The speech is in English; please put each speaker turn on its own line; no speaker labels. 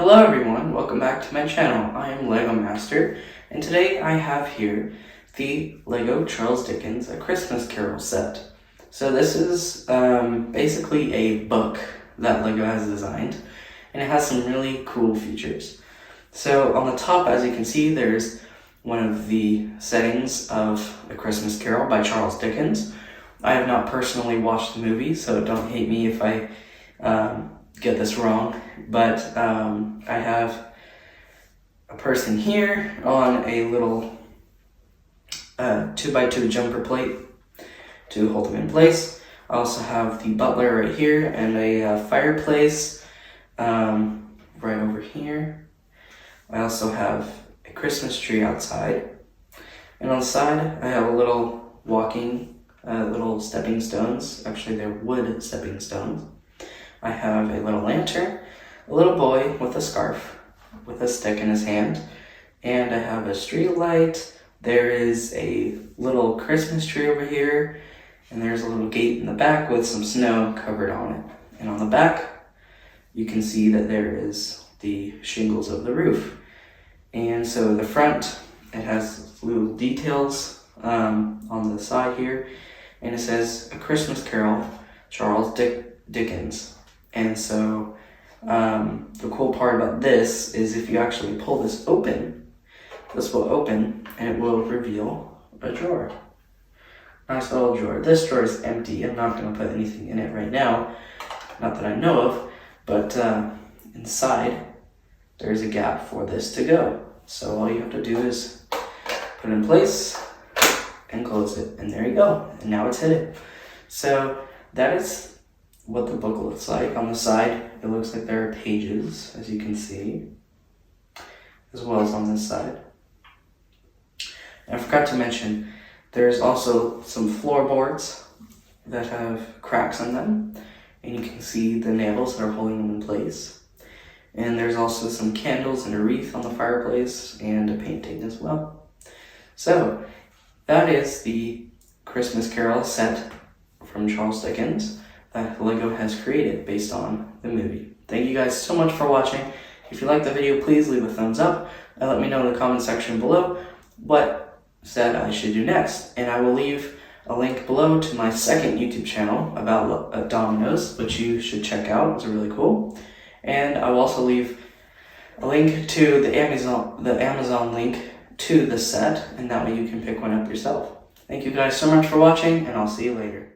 Hello everyone, welcome back to my channel. I am Lego Master, and today I have here the Lego Charles Dickens A Christmas Carol set. So this is basically a book that Lego has designed, and it has some really cool features. So on the top, as you can see, there's one of the settings of A Christmas Carol by Charles Dickens. I have not personally watched the movie, so don't hate me if I get this wrong, but I have a person here on a little 2x2 jumper plate to hold them in place. I also have the butler right here and a fireplace right over here. I also have a Christmas tree outside, and on the side I have a little little stepping stones. Actually, they're wood stepping stones. I have a little lantern, a little boy with a scarf, with a stick in his hand, and I have a street light. There is a little Christmas tree over here, and there's a little gate in the back with some snow covered on it. And on the back, you can see that there is the shingles of the roof. And so the front, it has little details on the side here, and it says A Christmas Carol, Charles Dickens. And so the cool part about this is if you actually pull this open, this will open and it will reveal a drawer. Nice little drawer. This drawer is empty. I'm not going to put anything in it right now, not that I know of, but inside there's a gap for this to go. So all you have to do is put it in place and close it, and there you go. And now it's hidden. So that is what the book looks like. On the side, it looks like there are pages, as you can see, as well as on this side. And I forgot to mention, there's also some floorboards that have cracks in them, and you can see the nails that are holding them in place. And there's also some candles and a wreath on the fireplace, and a painting as well. So, that is the Christmas Carol set from Charles Dickens that Lego has created based on the movie. Thank you guys so much for watching. If you liked the video, please leave a thumbs up and let me know in the comment section below what set I should do next. And I will leave a link below to my second YouTube channel about dominoes, which you should check out. It's really cool. And I will also leave a link to the Amazon link to the set, and that way you can pick one up yourself. Thank you guys so much for watching, and I'll see you later.